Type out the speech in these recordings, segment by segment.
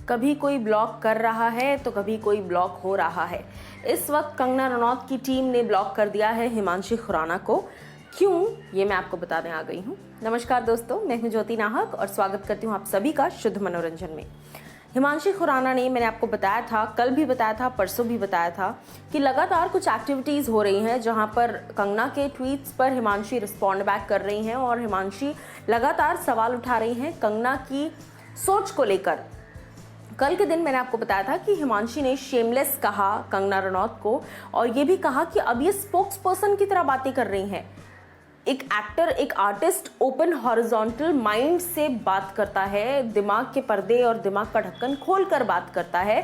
कभी कोई ब्लॉक कर रहा है तो कभी कोई ब्लॉक हो रहा है। इस वक्त कंगना रनौत की टीम ने ब्लॉक कर दिया है हिमांशी खुराना को। क्यों, ये मैं आपको बताने आ गई हूँ। नमस्कार दोस्तों, मैं हूँ ज्योति नाहक और स्वागत करती हूँ आप सभी का शुद्ध मनोरंजन में। हिमांशी खुराना ने, मैंने आपको बताया था, कल भी बताया था, परसों भी बताया था कि लगातार कुछ एक्टिविटीज़ हो रही हैं जहां पर कंगना के ट्वीट्स पर हिमांशी रिस्पॉन्ड बैक कर रही हैं और हिमांशी लगातार सवाल उठा रही हैं कंगना की सोच को लेकर। कल के दिन मैंने आपको बताया था कि हिमांशी ने शेमलेस कहा कंगना रनौत को और ये भी कहा कि अब ये स्पोक्स पर्सन की तरह बातें कर रही हैं। एक एक्टर, एक आर्टिस्ट ओपन हॉरिजॉन्टल माइंड से बात करता है, दिमाग के पर्दे और दिमाग का ढक्कन खोलकर बात करता है,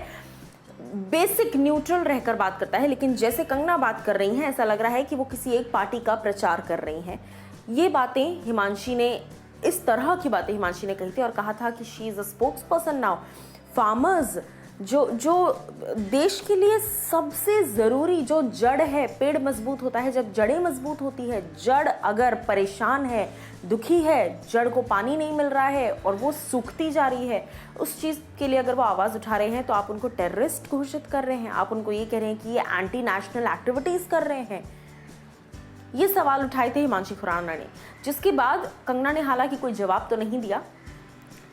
बेसिक न्यूट्रल रहकर बात करता है। लेकिन जैसे कंगना बात कर रही हैं, ऐसा लग रहा है कि वो किसी एक पार्टी का प्रचार कर रही हैं। ये बातें हिमांशी ने, इस तरह की बातें हिमांशी ने कही थी और कहा था कि she is a spokes person now. Farmers, जो देश के लिए सबसे ज़रूरी जो जड़ है, पेड़ मजबूत होता है जब जड़ें मजबूत होती है। जड़ अगर परेशान है, दुखी है, जड़ को पानी नहीं मिल रहा है और वो सूखती जा रही है, उस चीज़ के लिए अगर वो आवाज़ उठा रहे हैं तो आप उनको टेररिस्ट घोषित कर रहे हैं, आप उनको ये कह रहे हैं कि ये एंटी नेशनल एक्टिविटीज़ कर रहे हैं। ये सवाल उठाए थे हिमांशी खुराना ने, जिसके बाद कंगना ने हालांकि कोई जवाब तो नहीं दिया,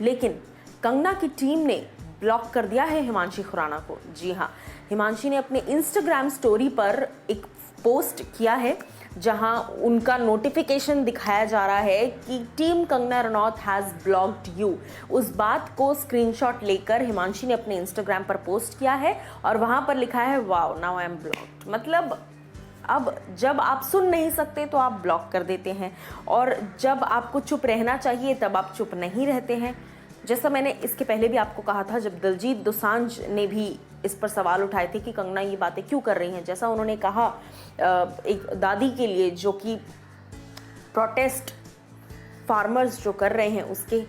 लेकिन कंगना की टीम ने ब्लॉक कर दिया है हिमांशी खुराना को। जी हाँ, हिमांशी ने अपने इंस्टाग्राम स्टोरी पर एक पोस्ट किया है जहां उनका नोटिफिकेशन दिखाया जा रहा है कि team Kangana Ranaut has blocked you. उस बात को स्क्रीनशॉट लेकर हिमांशी ने अपने इंस्टाग्राम पर पोस्ट किया है और वहां पर लिखा है, wow now I am blocked. मतलब अब जब आप सुन नहीं सकते तो आप ब्लॉक कर देते हैं और जब आपको चुप रहना चाहिए तब आप चुप नहीं रहते हैं। जैसा मैंने इसके पहले भी आपको कहा था, जब दिलजीत दोसांझ ने भी इस पर सवाल उठाए थे कि कंगना ये बातें क्यों कर रही हैं, जैसा उन्होंने कहा एक दादी के लिए जो कि प्रोटेस्ट फार्मर्स जो कर रहे हैं उसके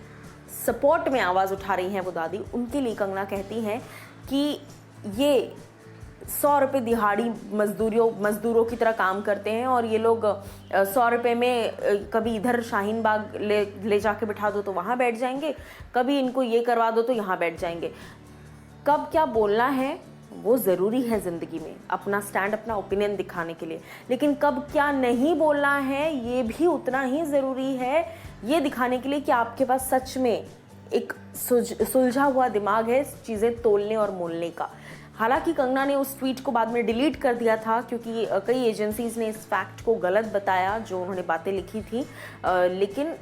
सपोर्ट में आवाज़ उठा रही हैं वो दादी, उनके लिए कंगना कहती हैं कि ये 100 रुपये दिहाड़ी मजदूरों की तरह काम करते हैं और ये लोग 100 रुपये में कभी इधर शाहीन बाग ले जाके बिठा दो तो वहाँ बैठ जाएंगे, कभी इनको ये करवा दो तो यहाँ बैठ जाएंगे। कब क्या बोलना है वो ज़रूरी है ज़िंदगी में, अपना स्टैंड, अपना ओपिनियन दिखाने के लिए, लेकिन कब क्या नहीं बोलना है ये भी उतना ही ज़रूरी है, ये दिखाने के लिए कि आपके पास सच में एक सुलझा हुआ दिमाग है चीज़ें तोलने और मोलने का। हालांकि कंगना ने उस ट्वीट को बाद में डिलीट कर दिया था क्योंकि कई एजेंसीज ने इस फैक्ट को गलत बताया जो उन्होंने बातें लिखी थी, लेकिन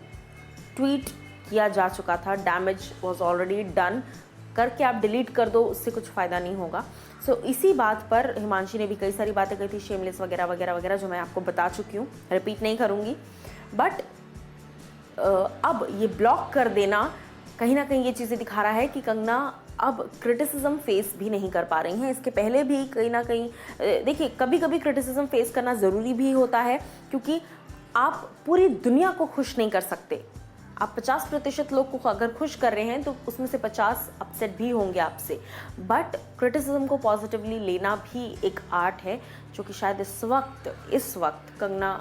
ट्वीट किया जा चुका था, डैमेज वाज ऑलरेडी डन। करके आप डिलीट कर दो, उससे कुछ फ़ायदा नहीं होगा। सो इसी बात पर हिमांशी ने भी कई सारी बातें कही थी, शेमलेस वगैरह वगैरह वगैरह, जो मैं आपको बता चुकी हूँ, रिपीट नहीं करूँगी। बट अब ये ब्लॉक कर देना कहीं ना कहीं ये चीज़ें दिखा रहा है कि कंगना अब क्रिटिसिज्म फेस भी नहीं कर पा रही हैं। इसके पहले भी कहीं ना कहीं, देखिए, कभी कभी क्रिटिसिज्म फेस करना ज़रूरी भी होता है क्योंकि आप पूरी दुनिया को खुश नहीं कर सकते। आप 50% लोग को अगर खुश कर रहे हैं तो उसमें से 50 अपसेट भी होंगे आपसे। बट क्रिटिसिज्म को पॉजिटिवली लेना भी एक आर्ट है जो कि शायद इस वक्त कंगना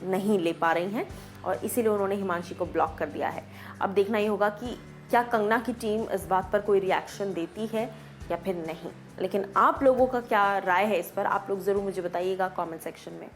नहीं ले पा रही हैं और इसीलिए उन्होंने हिमांशी को ब्लॉक कर दिया है। अब देखना ही होगा कि क्या कंगना की टीम इस बात पर कोई रिएक्शन देती है या फिर नहीं। लेकिन आप लोगों का क्या राय है इस पर, आप लोग ज़रूर मुझे बताइएगा कमेंट सेक्शन में।